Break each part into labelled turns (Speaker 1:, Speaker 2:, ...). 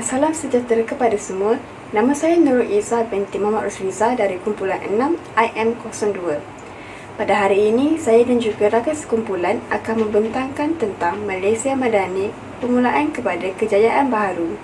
Speaker 1: dan salam sejahtera kepada semua. Nama saya Nurul Izzah binti Muhammad Rusliza dari kumpulan 6 IM02. Pada hari ini, saya dan juga rakan sekumpulan akan membentangkan tentang Malaysia Madani, permulaan kepada kejayaan baharu.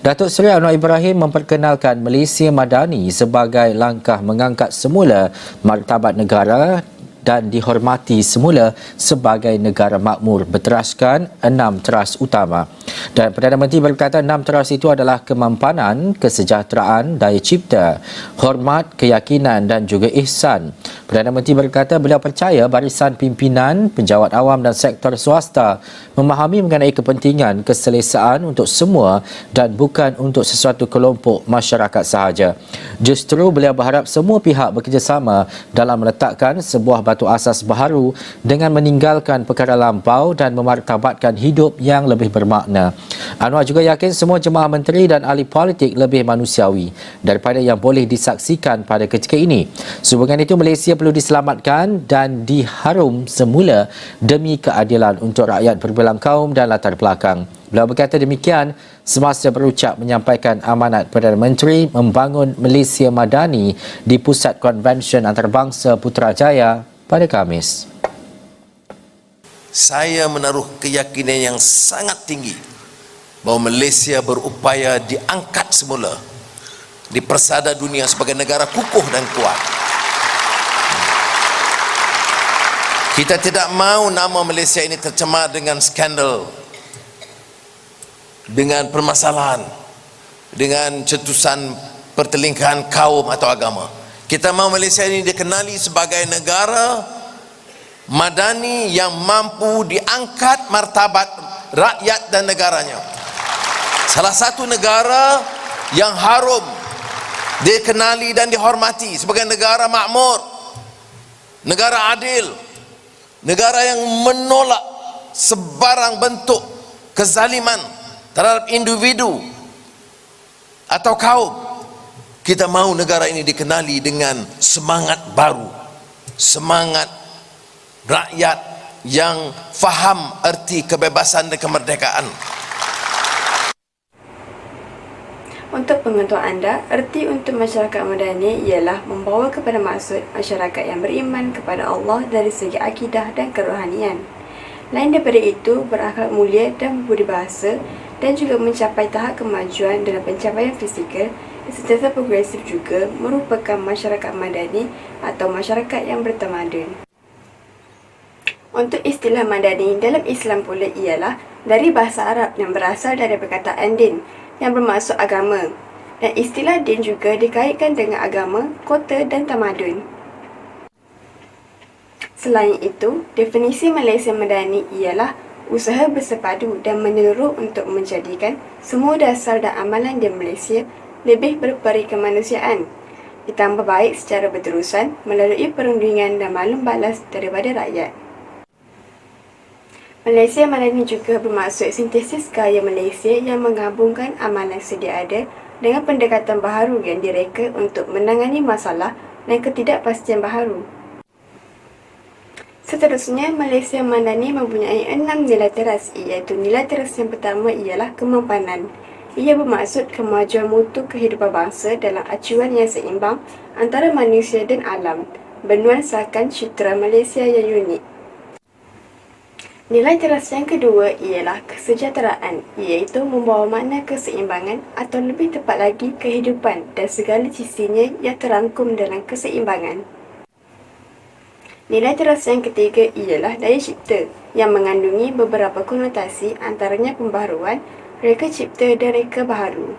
Speaker 2: Datuk Seri Anwar Ibrahim memperkenalkan Malaysia Madani sebagai langkah mengangkat semula martabat negara dan dihormati semula sebagai negara makmur berteraskan 6 teras utama. Dan Perdana Menteri berkata 6 teras itu adalah kemampanan, kesejahteraan, daya cipta, hormat, keyakinan dan juga ihsan. Perdana Menteri berkata beliau percaya barisan pimpinan, penjawat awam dan sektor swasta memahami mengenai kepentingan keselesaan untuk semua dan bukan untuk sesuatu kelompok masyarakat sahaja. Justru beliau berharap semua pihak bekerjasama dalam meletakkan sebuah batu asas baharu dengan meninggalkan perkara lampau dan memartabatkan hidup yang lebih bermakna. Anwar juga yakin semua jemaah menteri dan ahli politik lebih manusiawi daripada yang boleh disaksikan pada ketika ini. Sehubungan itu, Malaysia perlu diselamatkan dan diharum semula demi keadilan untuk rakyat berbelang kaum dan latar belakang. Beliau berkata demikian semasa berucap menyampaikan amanat Perdana Menteri membangun Malaysia Madani di Pusat Konvensyen Antarabangsa Putrajaya pada Khamis.
Speaker 3: Saya menaruh keyakinan yang sangat tinggi bahawa Malaysia berupaya diangkat semula di persada dunia sebagai negara kukuh dan kuat. Kita tidak mahu nama Malaysia ini tercemar dengan skandal, dengan permasalahan, dengan cetusan pertelingkahan kaum atau agama. Kita mahu Malaysia ini dikenali sebagai negara madani yang mampu diangkat martabat rakyat dan negaranya. Salah satu negara yang harum dikenali dan dihormati sebagai negara makmur, negara adil, negara yang menolak sebarang bentuk kezaliman terhadap individu atau kaum. Kita mahu negara ini dikenali dengan semangat baru, semangat rakyat yang faham erti kebebasan dan kemerdekaan.
Speaker 1: Untuk pengetahuan anda, erti untuk masyarakat madani ialah membawa kepada maksud masyarakat yang beriman kepada Allah dari segi akidah dan kerohanian. Lain daripada itu, berakhlak mulia dan berbudi bahasa dan juga mencapai tahap kemajuan dalam pencapaian fizikal dan sentiasa progresif juga merupakan masyarakat madani atau masyarakat yang bertamadun. Untuk istilah madani dalam Islam pula ialah dari bahasa Arab yang berasal dari perkataan din yang bermaksud agama, dan istilah din juga dikaitkan dengan agama, kota dan tamadun. Selain itu, definisi Malaysia Madani ialah usaha bersepadu dan menyeluruh untuk menjadikan semua dasar dan amalan di Malaysia lebih berperi kemanusiaan, ditambah baik secara berterusan melalui perundingan dan maklum balas daripada rakyat. Malaysia Madani juga bermaksud sintesis gaya Malaysia yang menggabungkan amalan sedia ada dengan pendekatan baharu yang direka untuk menangani masalah dan ketidakpastian baharu. Seterusnya, Malaysia Madani mempunyai 6 nilai teras, iaitu nilai teras yang pertama ialah kemampanan. Ia bermaksud kemajuan mutu kehidupan bangsa dalam acuan yang seimbang antara manusia dan alam, bernuansakan citra Malaysia yang unik. Nilai teras yang kedua ialah kesejahteraan, iaitu membawa makna keseimbangan atau lebih tepat lagi kehidupan dan segala sisinya yang terangkum dalam keseimbangan. Nilai teras yang ketiga ialah daya cipta yang mengandungi beberapa konotasi antaranya pembaharuan, reka cipta dan reka baharu.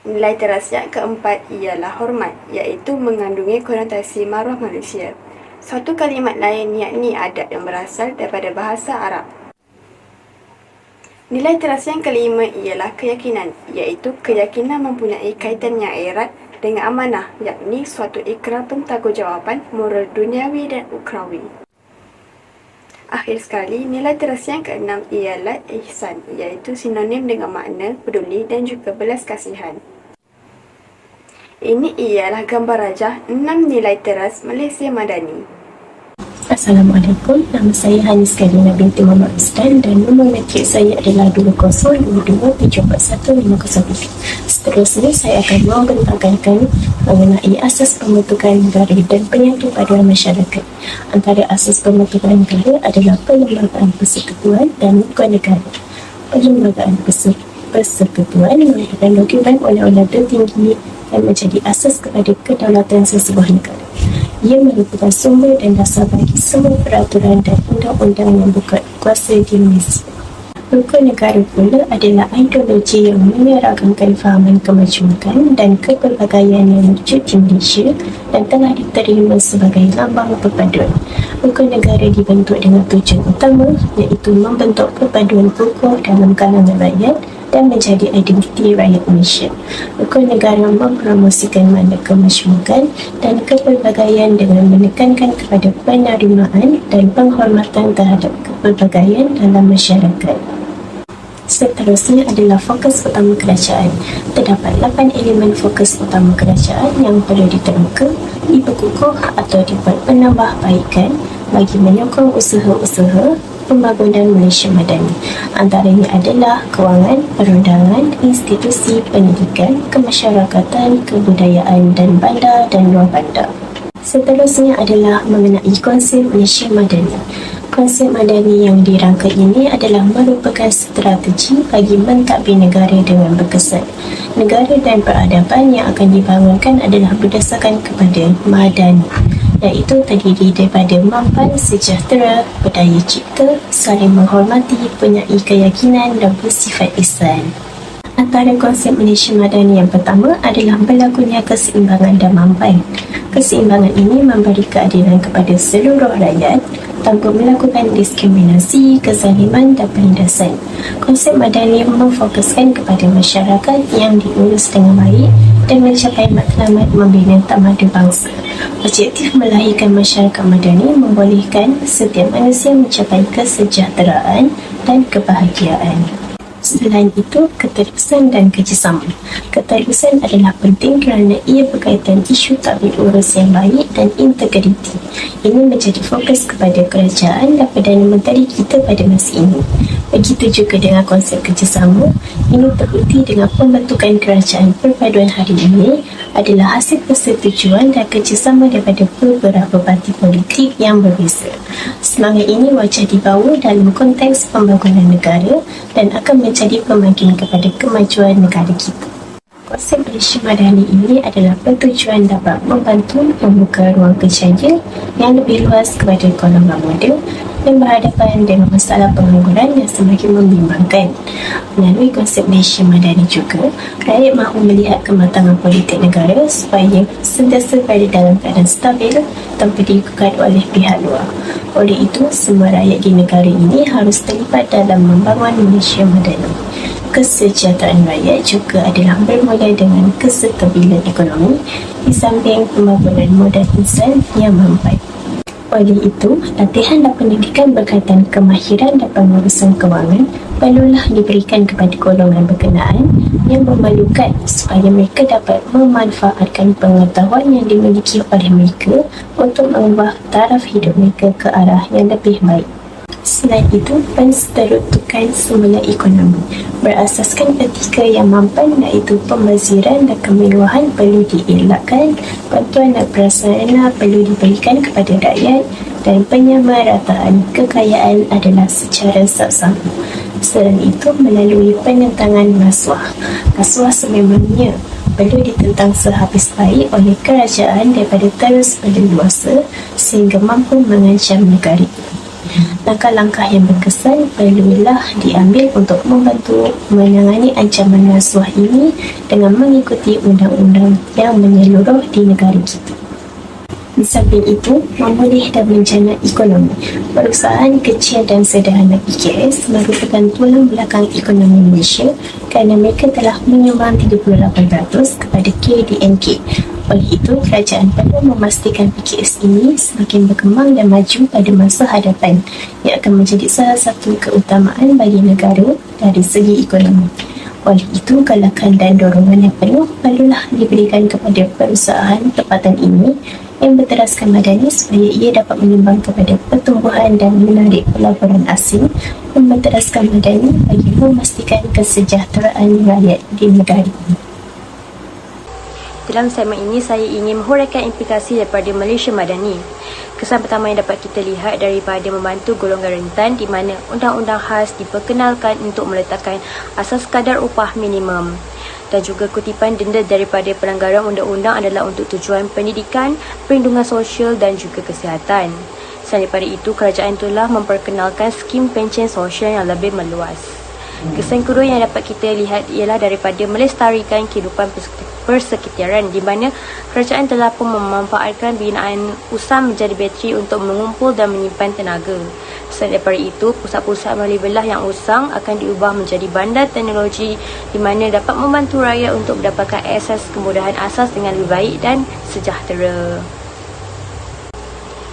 Speaker 1: Nilai teras yang keempat ialah hormat, iaitu mengandungi konotasi maruah manusia. Satu kalimat lain yakni adab yang berasal daripada bahasa Arab. Nilai teras yang kelima ialah keyakinan, iaitu keyakinan mempunyai kaitan yang erat dengan amanah, yakni suatu ikrar pentanggungjawabkan moral duniawi dan ukrawi. Akhir sekali, nilai teras yang keenam ialah ihsan, iaitu sinonim dengan makna peduli dan juga belas kasihan. Ini ialah gambar rajah 6 nilai teras Malaysia Madani.
Speaker 4: Assalamualaikum, nama saya Hanis Karina binti Muhammad Ustaz dan nombor matrik saya adalah 2022741 Seterusnya saya akan membentangkan mengenai asas pembentukan negara dan penyatu paduan masyarakat. Antara asas pembentukan negara adalah perlembagaan persekutuan dan bukan negara. Perlembagaan persekutuan merupakan dokumen undang-undang tertinggi yang menjadi asas kepada kedaulatan sesebuah negara. Ia merupakan sumber dan dasar bagi semua peraturan dan undang-undang yang berkuasa di Malaysia. Rukun negara pula adalah ideologi yang menyeragamkan fahaman kemajuan dan kepelbagaian yang wujud di Malaysia dan telah diterima sebagai lambang perpaduan. Rukun negara dibentuk dengan tujuan utama iaitu membentuk perpaduan pokok dalam kalangan rakyat dan menjadi identiti rakyat Malaysia. Rukun negara mempromosikan makna kemasyhurkan dan kepelbagaian dengan menekankan kepada penerimaan dan penghormatan terhadap kepelbagaian dalam masyarakat. Seterusnya adalah fokus utama kerajaan. Terdapat 8 elemen fokus utama kerajaan yang perlu ditemukan, diperkukuh atau dibuat penambahbaikan bagi menyokong usaha-usaha pembangunan Malaysia Madani. Antaranya adalah kewangan, perundangan, institusi pendidikan, kemasyarakatan, kebudayaan dan bandar dan luar bandar. Seterusnya adalah mengenai konsep Malaysia Madani. Konsep madani yang dirangka ini adalah merupakan strategi bagi mentadbir negara dengan berkesan. Negara dan peradaban yang akan dibangunkan adalah berdasarkan kepada madani, iaitu terdiri daripada mampan, sejahtera, berdaya cipta, saling menghormati, punyai keyakinan dan bersifat ihsan. Antara konsep Malaysia Madani yang pertama adalah berlakunya keseimbangan dan mampan. Keseimbangan ini memberi keadilan kepada seluruh rakyat tanpa melakukan diskriminasi, kezaliman dan penindasan. Konsep Madani memfokuskan kepada masyarakat yang diurus dengan baik dan mencapai matlamat membina tamadun bangsa. Objektif melahirkan masyarakat madani membolehkan setiap manusia mencapai kesejahteraan dan kebahagiaan. Selain itu, keterusan dan kerjasama. Keterusan adalah penting kerana ia berkaitan isu tadbir urus yang baik dan integriti. Ini menjadi fokus kepada kerajaan dan Perdana Menteri kita pada masa ini. Begitu juga dengan konsep kerjasama. Ini terbukti dengan pembentukan kerajaan perpaduan hari ini adalah hasil persetujuan dan kerjasama daripada beberapa parti politik yang berbeza. Semangat ini wajib dibawa dalam konteks pembangunan negara dan akan menjadi pemakin kepada kemajuan negara kita. Konsep Malaysia Madani ini adalah bertujuan dapat membantu membuka ruang kerjaya yang lebih luas kepada golongan muda dan berhadapan dengan masalah pengangguran yang semakin membimbangkan. Melalui konsep Malaysia Madani juga, rakyat mahu melihat kematangan politik negara supaya sentiasa berada dalam keadaan stabil tanpa digugat oleh pihak luar. Oleh itu, semua rakyat di negara ini harus terlibat dalam membangun Malaysia Madani. Kesejahteraan rakyat juga adalah bermula dengan kestabilan ekonomi di samping pembangunan modal insan yang mampan. Oleh itu, latihan dan pendidikan berkaitan kemahiran dan pengurusan kewangan perlulah diberikan kepada golongan berkenaan yang memerlukan supaya mereka dapat memanfaatkan pengetahuan yang dimiliki oleh mereka untuk mengubah taraf hidup mereka ke arah yang lebih baik. Selain itu, penstereotipan semula ekonomi berasaskan etika yang mampan iaitu pembaziran dan kemewahan perlu dielakkan, bantuan dan prasarana perlu diberikan kepada rakyat dan penyamarataan kekayaan adalah secara saksama. Selain itu, melalui penentangan rasuah. Rasuah sememangnya perlu ditentang sehabis baik oleh kerajaan daripada terus berleluasa sehingga mampu mengancam negara. Langkah-langkah yang berkesan perlulah diambil untuk membantu menangani ancaman rasuah ini dengan mengikuti undang-undang yang menyeluruh di negara kita. Di samping itu, memulih dan menjana ekonomi. Perusahaan kecil dan sederhana PKS merupakan tulang belakang ekonomi Malaysia kerana mereka telah menyumbang 38% kepada KDNK. Oleh itu, kerajaan perlu memastikan PKS ini semakin berkembang dan maju pada masa hadapan yang akan menjadi salah satu keutamaan bagi negara dari segi ekonomi. Oleh itu, galakan dan dorongan yang penuh perlulah diberikan kepada perusahaan tempatan ini yang berteraskan madani supaya ia dapat menyumbang kepada pertumbuhan dan menarik pelaburan asing, yang berteraskan madani bagi memastikan kesejahteraan rakyat di negara ini.
Speaker 5: Dalam segmen ini, saya ingin menghuraikan implikasi daripada Malaysia Madani. Kesan pertama yang dapat kita lihat daripada membantu golongan rentan di mana undang-undang khas diperkenalkan untuk meletakkan asas kadar upah minimum. Dan juga kutipan denda daripada pelanggaran undang-undang adalah untuk tujuan pendidikan, perlindungan sosial dan juga kesihatan. Selain daripada itu, kerajaan telah memperkenalkan skim pencen sosial yang lebih meluas. Kesan kedua yang dapat kita lihat ialah daripada melestarikan kehidupan persekitaran di mana kerajaan telah pun memanfaatkan binaan USAM menjadi bateri untuk mengumpul dan menyimpan tenaga. Selain daripada itu, pusat-pusat melalui belah yang usang akan diubah menjadi bandar teknologi di mana dapat membantu rakyat untuk mendapatkan akses kemudahan asas dengan lebih baik dan sejahtera.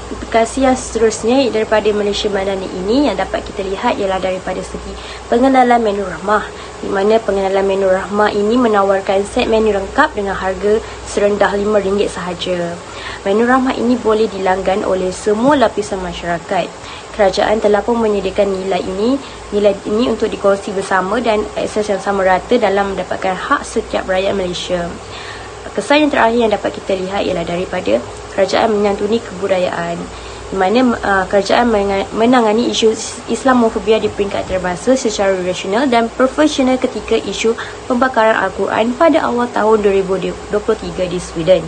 Speaker 5: Implikasi yang seterusnya daripada Malaysia Madani ini yang dapat kita lihat ialah daripada segi pengenalan menu rahmah, di mana pengenalan menu rahmah ini menawarkan set menu lengkap dengan harga serendah RM5 sahaja. Menu rahmah ini boleh dilanggan oleh semua lapisan masyarakat. Kerajaan telah pun menyediakan nilai ini untuk dikongsi bersama dan akses yang sama rata dalam mendapatkan hak setiap rakyat Malaysia. Kesan yang terakhir yang dapat kita lihat ialah daripada kerajaan menyantuni kebudayaan, di mana kerajaan menangani isu Islamofobia di peringkat terbahasa secara rasional dan profesional ketika isu pembakaran Al-Quran pada awal tahun 2023 di Sweden,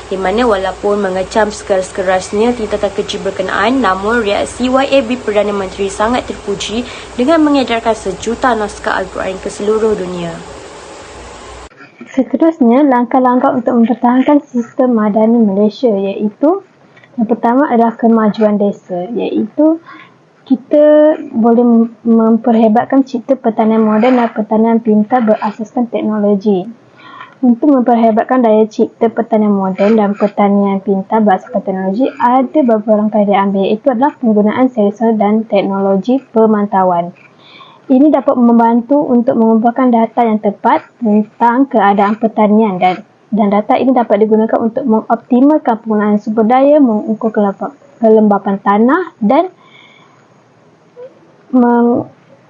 Speaker 5: di mana walaupun mengecam sekeras-kerasnya tindakan keji berkenaan, namun reaksi YAB Perdana Menteri sangat terpuji dengan mengedarkan sejuta naskah Al-Quran ke seluruh dunia.
Speaker 6: Seterusnya, langkah-langkah untuk mempertahankan sistem madani Malaysia iaitu yang pertama adalah kemajuan desa, iaitu kita boleh memperhebatkan cipta pertanian moden dan pertanian pintar berasaskan teknologi. Untuk memperhebatkan daya cipta pertanian moden dan pertanian pintar berasaskan teknologi, ada beberapa langkah yang diambil, iaitu adalah penggunaan sensor dan teknologi pemantauan. Ini dapat membantu untuk mengumpulkan data yang tepat tentang keadaan pertanian dan data ini dapat digunakan untuk mengoptimalkan penggunaan sumber daya, mengukur kelembapan tanah dan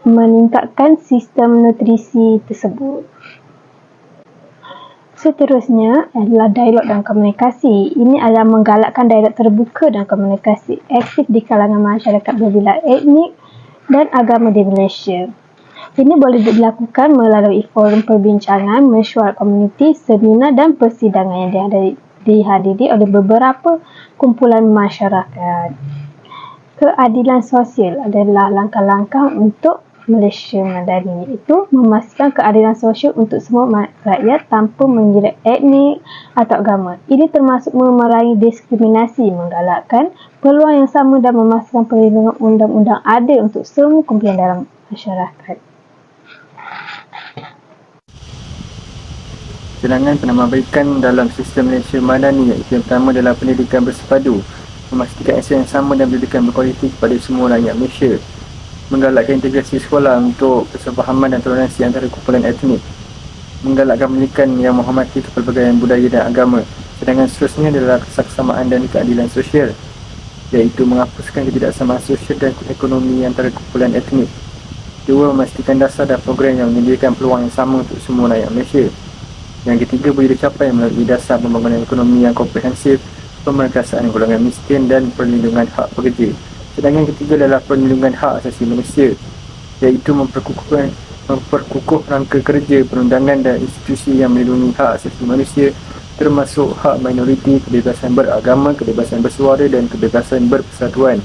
Speaker 6: meningkatkan sistem nutrisi tersebut. Seterusnya adalah dialog dan komunikasi. Ini adalah menggalakkan dialog terbuka dan komunikasi aktif di kalangan masyarakat berbilang etnik dan agama di Malaysia. Ini boleh dilakukan melalui forum perbincangan, mesyuarat komuniti, seminar dan persidangan yang dihadiri oleh beberapa kumpulan masyarakat. Keadilan sosial adalah langkah-langkah untuk Malaysia Madani, iaitu memastikan keadilan sosial untuk semua rakyat tanpa mengira etnik atau agama. Ini termasuk memerangi diskriminasi, menggalakkan peluang yang sama dan memastikan perlindungan undang-undang adil untuk semua kumpulan dalam masyarakat.
Speaker 7: Cadangan penambahbaikan dalam sistem Malaysia Madani iaitu yang pertama adalah pendidikan bersepadu, memastikan akses yang sama dan pendidikan berkualiti kepada semua rakyat Malaysia, menggalakkan integrasi sekolah untuk kesefahaman dan toleransi antara kumpulan etnik, menggalakkan pendidikan yang menghormati kepelbagaian budaya dan agama. Cadangan seterusnya adalah kesamaan dan keadilan sosial, iaitu menghapuskan ketidaksamaan sosial dan ekonomi antara kumpulan etnik. Dua, memastikan dasar dan program yang menyediakan peluang yang sama untuk semua rakyat Malaysia. Yang ketiga, boleh dicapai melalui dasar pembangunan ekonomi yang komprehensif, pemerkasaan golongan miskin dan perlindungan hak pekerja. Sedangkan ketiga adalah perlindungan hak asasi manusia, iaitu memperkukuh rangka kerja, perundangan dan institusi yang melindungi hak asasi manusia, termasuk hak minoriti, kebebasan beragama, kebebasan bersuara dan kebebasan berpersatuan.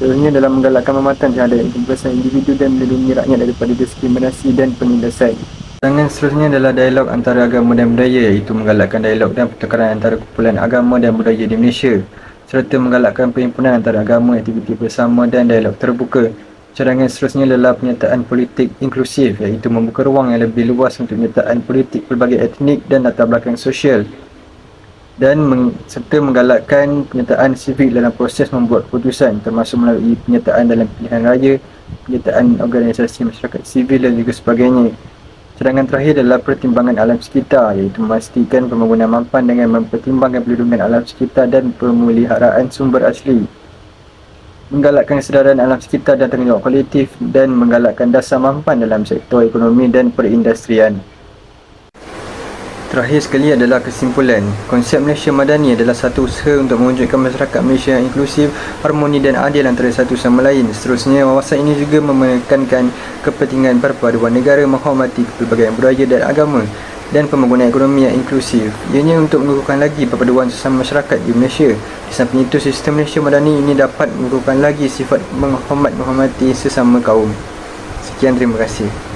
Speaker 7: Seterusnya dalam menggalakkan penghormatan terhadap kebebasan individu dan melindungi rakyat daripada diskriminasi dan penindasan. Tangan seterusnya adalah dialog antara agama dan budaya, iaitu menggalakkan dialog dan pertukaran antara kumpulan agama dan budaya di Malaysia, serta menggalakkan perhimpunan antara agama, aktiviti bersama dan dialog terbuka. Cadangan seterusnya adalah penyertaan politik inklusif, iaitu membuka ruang yang lebih luas untuk penyertaan politik pelbagai etnik dan latar belakang sosial, dan serta menggalakkan penyertaan sivik dalam proses membuat keputusan, termasuk melalui penyertaan dalam pilihan raya, penyertaan organisasi masyarakat sivil dan juga sebagainya. Cadangan terakhir adalah pertimbangan alam sekitar, iaitu memastikan pembangunan mampan dengan mempertimbangkan perlindungan alam sekitar dan pemeliharaan sumber asli. Menggalakkan kesedaran alam sekitar dan tanggungjawab kolektif dan menggalakkan dasar mampan dalam sektor ekonomi dan perindustrian. Terakhir sekali adalah kesimpulan. Konsep Malaysia Madani adalah satu usaha untuk mewujudkan masyarakat Malaysia yang inklusif, harmoni dan adil antara satu sama lain. Seterusnya, wawasan ini juga menekankan kepentingan perpaduan negara, menghormati pelbagai budaya dan agama dan pembangunan ekonomi yang inklusif. Ianya untuk mengukuhkan lagi perpaduan sesama masyarakat di Malaysia. Di samping itu, sistem Malaysia Madani ini dapat mengukuhkan lagi sifat menghormati sesama kaum. Sekian, terima kasih.